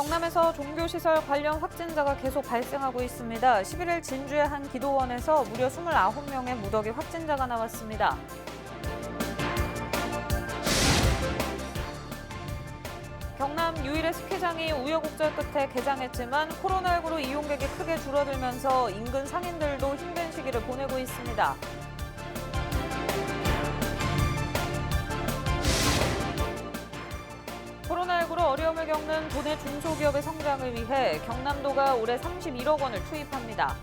경남에서 종교시설 관련 확진자가 계속 발생하고 있습니다. 11일 진주의 한 기도원에서 무려 29명의 무더기 확진자가 나왔습니다. 경남 유일의 스키장이 우여곡절 끝에 개장했지만 코로나19로 이용객이 크게 줄어들면서 인근 상인들도 힘든 시기를 보내고 있습니다. 코로나19로 어려움을 겪는 도내 중소기업의 성장을 위해 경남도가 올해 31억 원을 투입합니다.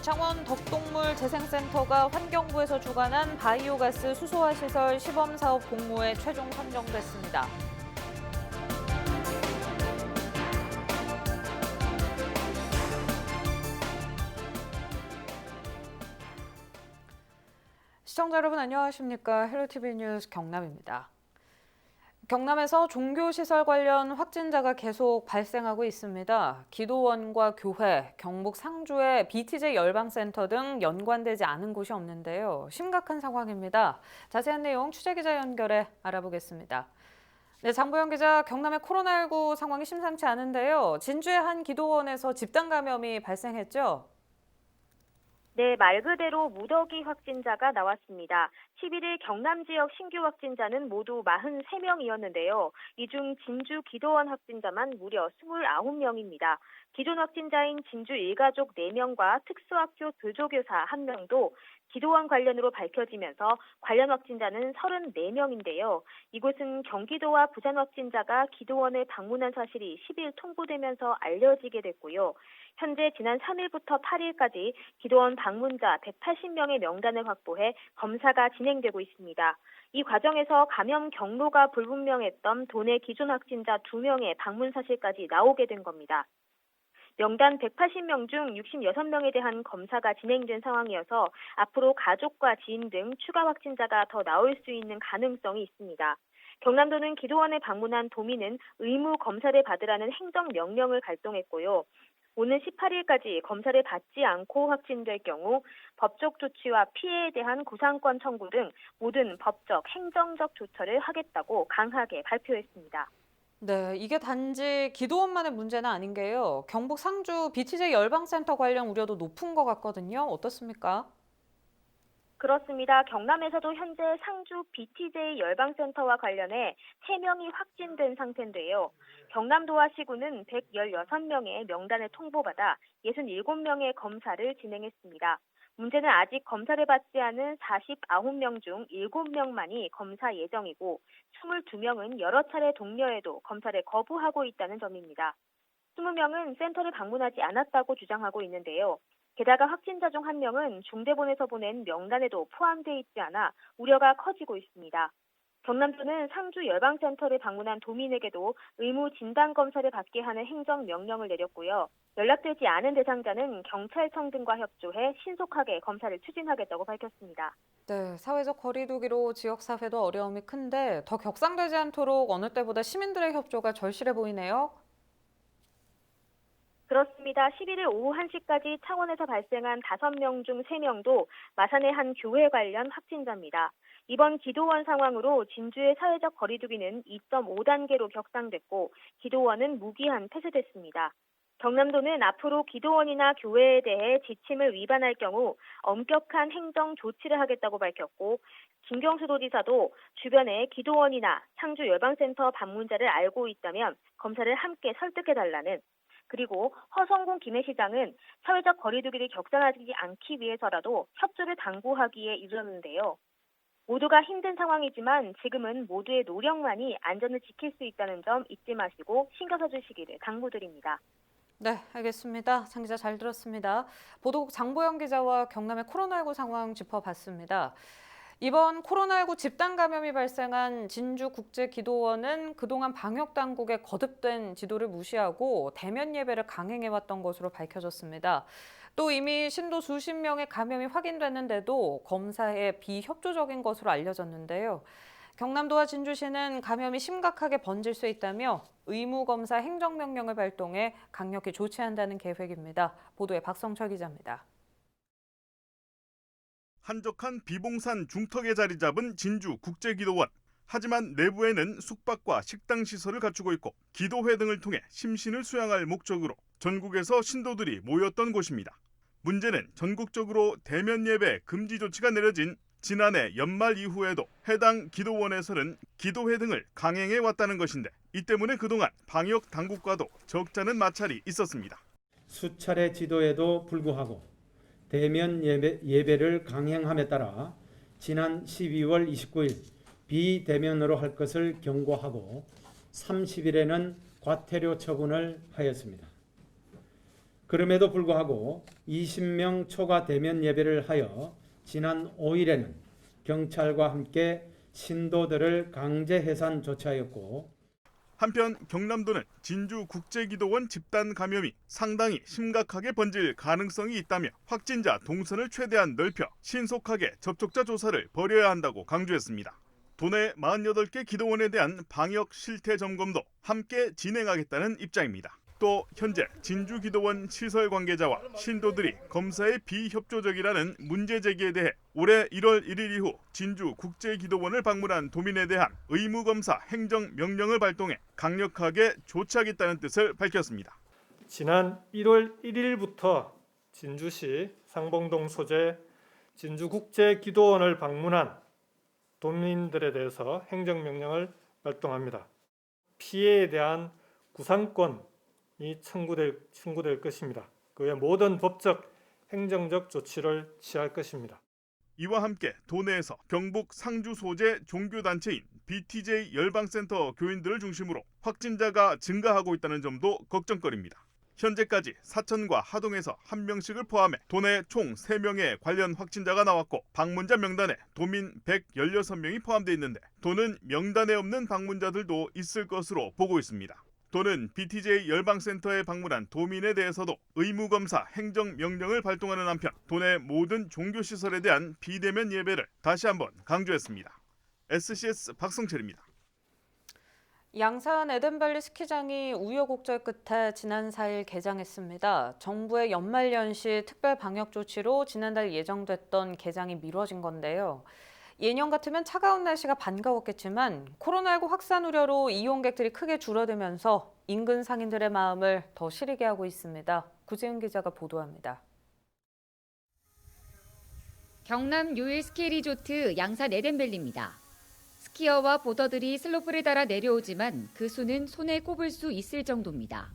창원 덕동물 재생센터가 환경부에서 주관한 바이오가스 수소화 시설 시범사업 공모에 최종 선정됐습니다. 시청자 여러분 안녕하십니까? 헬로티비 뉴스 경남입니다. 경남에서 종교시설 관련 확진자가 계속 발생하고 있습니다. 기도원과 교회, 경북 상주의 BTJ 열방센터 등 연관되지 않은 곳이 없는데요. 심각한 상황입니다. 자세한 내용 취재기자 연결해 알아보겠습니다. 네, 장보영 기자, 경남의 코로나19 상황이 심상치 않은데요. 진주의 한 기도원에서 집단 감염이 발생했죠? 네, 말 그대로 무더기 확진자가 나왔습니다. 11일 경남 지역 신규 확진자는 모두 43명이었는데요. 이 중 진주 기도원 확진자만 무려 29명입니다. 기존 확진자인 진주 일가족 4명과 특수학교 교조교사 1명도 기도원 관련으로 밝혀지면서 관련 확진자는 34명인데요. 이곳은 경기도와 부산 확진자가 기도원을 방문한 사실이 10일 통보되면서 알려지게 됐고요. 현재 지난 3일부터 8일까지 기도원 방문자 180명의 명단을 확보해 검사가 진행되고 있습니다. 이 과정에서 감염 경로가 불분명했던 도내 기존 확진자 2명의 방문 사실까지 나오게 된 겁니다. 명단 180명 중 66명에 대한 검사가 진행된 상황이어서 앞으로 가족과 지인 등 추가 확진자가 더 나올 수 있는 가능성이 있습니다. 경남도는 기도원에 방문한 도민은 의무 검사를 받으라는 행정명령을 발동했고요. 오는 18일까지 검사를 받지 않고 확진될 경우 법적 조치와 피해에 대한 구상권 청구 등 모든 법적, 행정적 조처를 하겠다고 강하게 발표했습니다. 네, 이게 단지 기도원만의 문제는 아닌 게요. 경북 상주 BTJ 열방센터 관련 우려도 높은 것 같거든요. 어떻습니까? 그렇습니다. 경남에서도 현재 상주 BTJ 열방센터와 관련해 3명이 확진된 상태인데요. 경남도와 시군은 116명의 명단을 통보받아 67명의 검사를 진행했습니다. 문제는 아직 검사를 받지 않은 49명 중 7명만이 검사 예정이고 22명은 여러 차례 독려에도 검사를 거부하고 있다는 점입니다. 20명은 센터를 방문하지 않았다고 주장하고 있는데요. 게다가 확진자 중 1명은 중대본에서 보낸 명단에도 포함돼 있지 않아 우려가 커지고 있습니다. 경남도는 상주 열방센터를 방문한 도민에게도 의무 진단검사를 받게 하는 행정명령을 내렸고요. 연락되지 않은 대상자는 경찰청 등과 협조해 신속하게 검사를 추진하겠다고 밝혔습니다. 네, 사회적 거리 두기로 지역사회도 어려움이 큰데 더 격상되지 않도록 어느 때보다 시민들의 협조가 절실해 보이네요. 그렇습니다. 11일 오후 1시까지 창원에서 발생한 5명 중 3명도 마산의 한 교회 관련 확진자입니다. 이번 기도원 상황으로 진주의 사회적 거리두기는 2.5단계로 격상됐고 기도원은 무기한 폐쇄됐습니다. 경남도는 앞으로 기도원이나 교회에 대해 지침을 위반할 경우 엄격한 행정 조치를 하겠다고 밝혔고 김경수 도지사도 주변에 기도원이나 상주 열방센터 방문자를 알고 있다면 검사를 함께 설득해달라는 그리고 허성군 김해시장은 사회적 거리두기를 격상하지 않기 위해서라도 협조를 당부하기에 이르렀는데요. 모두가 힘든 상황이지만 지금은 모두의 노력만이 안전을 지킬 수 있다는 점 잊지 마시고 신경 써주시기를 당부드립니다. 네, 알겠습니다. 장 기자 잘 들었습니다. 보도국 장보영 기자와 경남의 코로나19 상황 짚어봤습니다. 이번 코로나19 집단 감염이 발생한 진주국제기도원은 그동안 방역당국의 거듭된 지도를 무시하고 대면 예배를 강행해왔던 것으로 밝혀졌습니다. 또 이미 신도 수십 명의 감염이 확인됐는데도 검사에 비협조적인 것으로 알려졌는데요. 경남도와 진주시는 감염이 심각하게 번질 수 있다며 의무검사 행정명령을 발동해 강력히 조치한다는 계획입니다. 보도에 박성철 기자입니다. 한적한 비봉산 중턱에 자리 잡은 진주국제기도원. 하지만 내부에는 숙박과 식당 시설을 갖추고 있고 기도회 등을 통해 심신을 수양할 목적으로 전국에서 신도들이 모였던 곳입니다. 문제는 전국적으로 대면 예배 금지 조치가 내려진 지난해 연말 이후에도 해당 기도원에서는 기도회 등을 강행해 왔다는 것인데 이 때문에 그동안 방역 당국과도 적잖은 마찰이 있었습니다. 수차례 지도에도 불구하고 대면 예배를 강행함에 따라 지난 12월 29일 비대면으로 할 것을 경고하고 30일에는 과태료 처분을 하였습니다. 그럼에도 불구하고 20명 초과 대면 예배를 하여 지난 5일에는 경찰과 함께 신도들을 강제 해산 조치하였고 한편 경남도는 진주국제기도원 집단 감염이 상당히 심각하게 번질 가능성이 있다며 확진자 동선을 최대한 넓혀 신속하게 접촉자 조사를 벌여야 한다고 강조했습니다. 도내 48개 기도원에 대한 방역 실태 점검도 함께 진행하겠다는 입장입니다. 또 현재 진주기도원 시설 관계자와 신도들이 검사에 비협조적이라는 문제 제기에 대해 올해 1월 1일 이후 진주국제기도원을 방문한 도민에 대한 의무검사 행정명령을 발동해 강력하게 조치하겠다는 뜻을 밝혔습니다. 지난 1월 1일부터 진주시 상봉동 소재 진주국제기도원을 방문한 도민들에 대해서 행정명령을 발동합니다. 피해에 대한 구상권이 청구될 것입니다. 그 외 모든 법적, 행정적 조치를 취할 것입니다. 이와 함께 도내에서 경북 상주 소재 종교단체인 BTJ 열방센터 교인들을 중심으로 확진자가 증가하고 있다는 점도 걱정거리입니다. 현재까지 사천과 하동에서 1명씩을 포함해 도내 총 3명의 관련 확진자가 나왔고 방문자 명단에 도민 116명이 포함되어 있는데 도는 명단에 없는 방문자들도 있을 것으로 보고 있습니다. 도는 BTJ 열방센터에 방문한 도민에 대해서도 의무검사 행정명령을 발동하는 한편 도내 모든 종교시설에 대한 비대면 예배를 다시 한번 강조했습니다. SCS 박성철입니다. 양산 에덴밸리 스키장이 우여곡절 끝에 지난 4일 개장했습니다. 정부의 연말연시 특별 방역 조치로 지난달 예정됐던 개장이 미뤄진 건데요. 예년 같으면 차가운 날씨가 반가웠겠지만 코로나19 확산 우려로 이용객들이 크게 줄어들면서 인근 상인들의 마음을 더 시리게 하고 있습니다. 구지은 기자가 보도합니다. 경남 요일 스키 리조트 양산 에덴밸리입니다. 스키어와 보더들이 슬로프를 따라 내려오지만 그 수는 손에 꼽을 수 있을 정도입니다.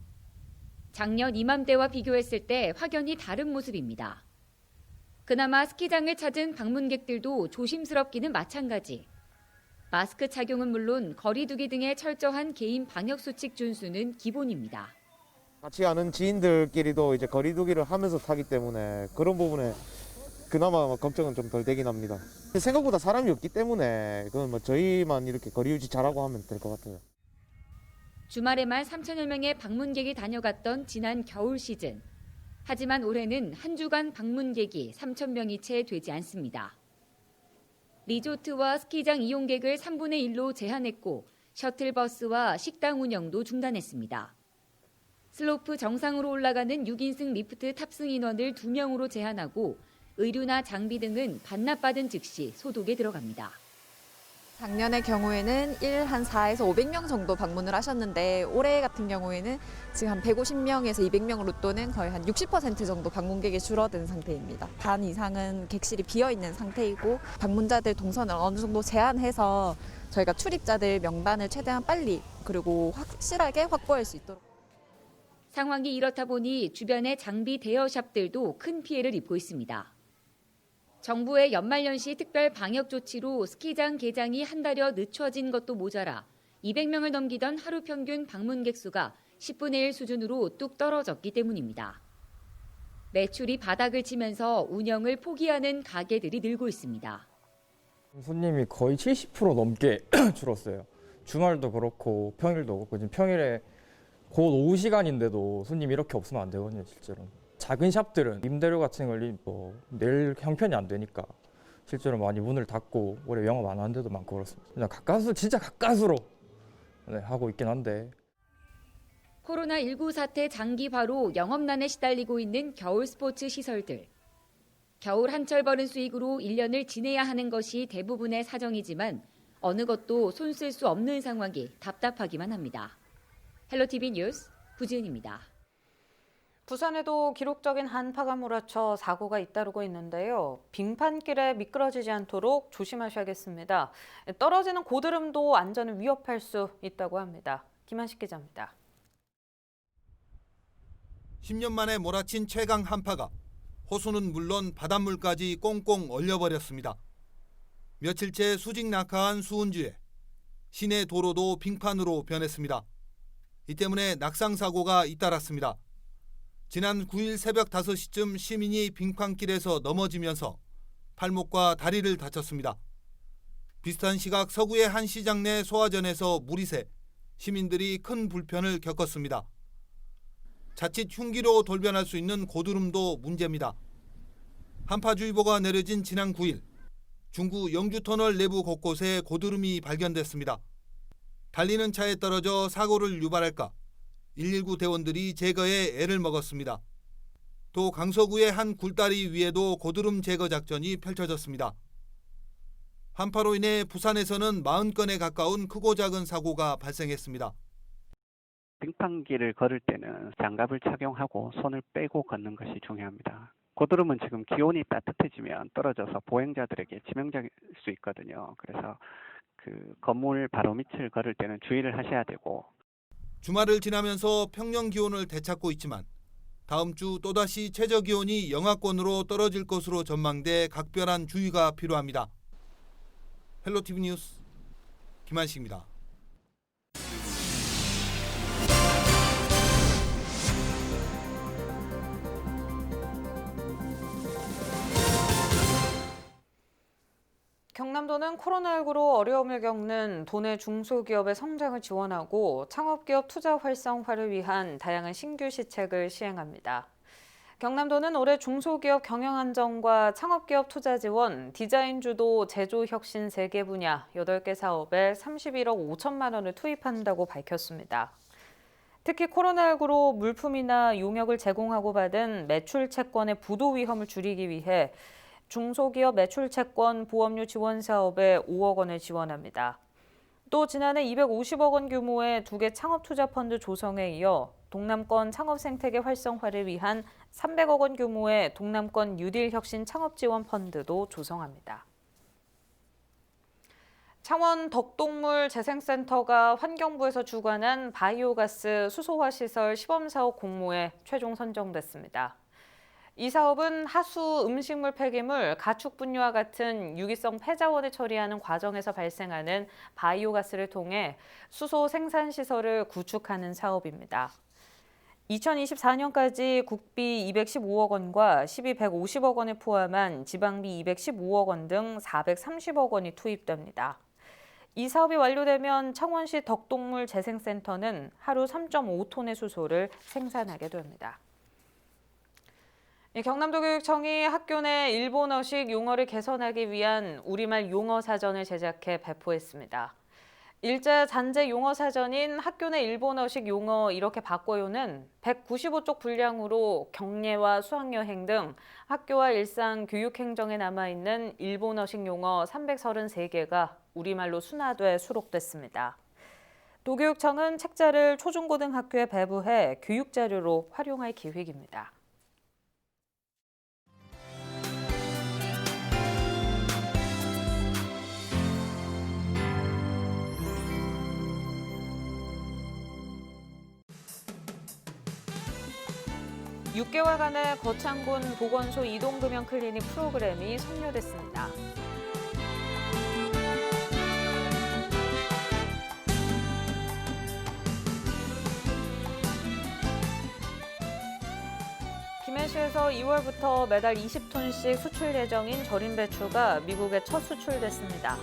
작년 이맘때와 비교했을 때 확연히 다른 모습입니다. 그나마 스키장을 찾은 방문객들도 조심스럽기는 마찬가지. 마스크 착용은 물론 거리 두기 등의 철저한 개인 방역 수칙 준수는 기본입니다. 같이 아는 지인들끼리도 이제 거리 두기를 하면서 타기 때문에 그런 부분에 그나마 걱정은 좀 덜 되긴 합니다. 생각보다 사람이 없기 때문에 그건 뭐 저희만 이렇게 거리 유지 잘하고 하면 될 것 같아요. 주말에만 3천여 명의 방문객이 다녀갔던 지난 겨울 시즌. 하지만 올해는 한 주간 방문객이 3천 명이 채 되지 않습니다. 리조트와 스키장 이용객을 3분의 1로 제한했고 셔틀버스와 식당 운영도 중단했습니다. 슬로프 정상으로 올라가는 6인승 리프트 탑승 인원을 2명으로 제한하고 의류나 장비 등은 반납받은 즉시 소독에 들어갑니다. 작년의 경우에는 한 4에서 500명 정도 방문을 하셨는데 올해 같은 경우에는 지금 한 150명에서 200명으로 또는 거의 한 60% 정도 방문객이 줄어든 상태입니다. 반 이상은 객실이 비어있는 상태이고 방문자들 동선을 어느 정도 제한해서 저희가 출입자들 명단을 최대한 빨리 그리고 확실하게 확보할 수 있도록. 상황이 이렇다 보니 주변의 장비 대여샵들도 큰 피해를 입고 있습니다. 정부의 연말연시 특별 방역 조치로 스키장 개장이 한 달여 늦춰진 것도 모자라 200명을 넘기던 하루 평균 방문객 수가 10분의 1 수준으로 뚝 떨어졌기 때문입니다. 매출이 바닥을 치면서 운영을 포기하는 가게들이 늘고 있습니다. 손님이 거의 70% 넘게 줄었어요. 주말도 그렇고 평일도 그렇고 지금 평일에 곧 오후 시간인데도 손님이 이렇게 없으면 안 되거든요, 실제로. 작은 샵들은 임대료 같은 걸 낼 형편이 안 되니까 실제로 많이 문을 닫고 올해 영업 안 하는 데도 많고 그렇습니다. 그냥 진짜 가까스로 하고 있긴 한데. 코로나19 사태 장기화로 영업난에 시달리고 있는 겨울 스포츠 시설들. 겨울 한철 버는 수익으로 1년을 지내야 하는 것이 대부분의 사정이지만 어느 것도 손 쓸 수 없는 상황이 답답하기만 합니다. 헬로티비 뉴스 구지은입니다. 부산에도 기록적인 한파가 몰아쳐 사고가 잇따르고 있는데요. 빙판길에 미끄러지지 않도록 조심하셔야겠습니다. 떨어지는 고드름도 안전을 위협할 수 있다고 합니다. 김한식 기자입니다. 10년 만에 몰아친 최강 한파가 호수는 물론 바닷물까지 꽁꽁 얼려버렸습니다. 며칠째 수직 낙하한 수은주에 시내 도로도 빙판으로 변했습니다. 이 때문에 낙상 사고가 잇따랐습니다. 지난 9일 새벽 5시쯤 시민이 빙판길에서 넘어지면서 팔목과 다리를 다쳤습니다. 비슷한 시각 서구의 한 시장 내 소화전에서 물이 새 시민들이 큰 불편을 겪었습니다. 자칫 흉기로 돌변할 수 있는 고드름도 문제입니다. 한파주의보가 내려진 지난 9일 중구 영주터널 내부 곳곳에 고드름이 발견됐습니다. 달리는 차에 떨어져 사고를 유발할까 119 대원들이 제거에 애를 먹었습니다. 또 강서구의 한 굴다리 위에도 고드름 제거 작전이 펼쳐졌습니다. 한파로 인해 부산에서는 40건에 가까운 크고 작은 사고가 발생했습니다. 빙판길을 걸을 때는 장갑을 착용하고 손을 빼고 걷는 것이 중요합니다. 고드름은 지금 기온이 따뜻해지면 떨어져서 보행자들에게 치명적일 수 있거든요. 그래서 건물 바로 밑을 걸을 때는 주의를 하셔야 되고. 주말을 지나면서 평년 기온을 되찾고 있지만 다음 주 또다시 최저 기온이 영하권으로 떨어질 것으로 전망돼 각별한 주의가 필요합니다. 헬로티비 뉴스 김한식입니다. 경남도는 코로나19로 어려움을 겪는 도내 중소기업의 성장을 지원하고 창업기업 투자 활성화를 위한 다양한 신규 시책을 시행합니다. 경남도는 올해 중소기업 경영 안정과 창업기업 투자 지원, 디자인 주도 제조 혁신 3개 분야 8개 사업에 31억 5천만 원을 투입한다고 밝혔습니다. 특히 코로나19로 물품이나 용역을 제공하고 받은 매출 채권의 부도 위험을 줄이기 위해 중소기업 매출 채권 보험료 지원 사업에 5억 원을 지원합니다. 또 지난해 250억 원 규모의 2개 창업투자펀드 조성에 이어 동남권 창업 생태계 활성화를 위한 300억 원 규모의 동남권 뉴딜 혁신 창업 지원 펀드도 조성합니다. 창원 덕동물 재생센터가 환경부에서 주관한 바이오가스 수소화 시설 시범사업 공모에 최종 선정됐습니다. 이 사업은 하수 음식물 폐기물, 가축 분유와 같은 유기성 폐자원을 처리하는 과정에서 발생하는 바이오가스를 통해 수소 생산 시설을 구축하는 사업입니다. 2024년까지 국비 215억 원과 시비 150억 원을 포함한 지방비 215억 원 등 430억 원이 투입됩니다. 이 사업이 완료되면 창원시 덕동물 재생센터는 하루 3.5톤의 수소를 생산하게 됩니다. 경남도교육청이 학교 내 일본어식 용어를 개선하기 위한 우리말 용어 사전을 제작해 배포했습니다. 일제 잔재 용어 사전인 학교 내 일본어식 용어 이렇게 바꿔요는 195쪽 분량으로 경례와 수학여행 등 학교와 일상 교육 행정에 남아있는 일본어식 용어 333개가 우리말로 순화돼 수록됐습니다. 도교육청은 책자를 초중고등학교에 배부해 교육자료로 활용할 계획입니다. (6개월간의) 거창군 보건소 이동금연 클리닉 프로그램이 성료됐습니다. 김해시에서 2월부터 매달 20톤씩 수출 예정인 절임 배추가 미국에 첫 수출됐습니다.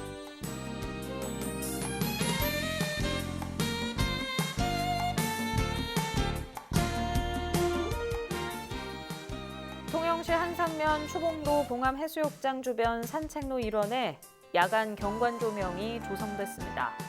통영시 한산면 추봉도 봉암해수욕장 주변 산책로 일원에 야간 경관 조명이 조성됐습니다.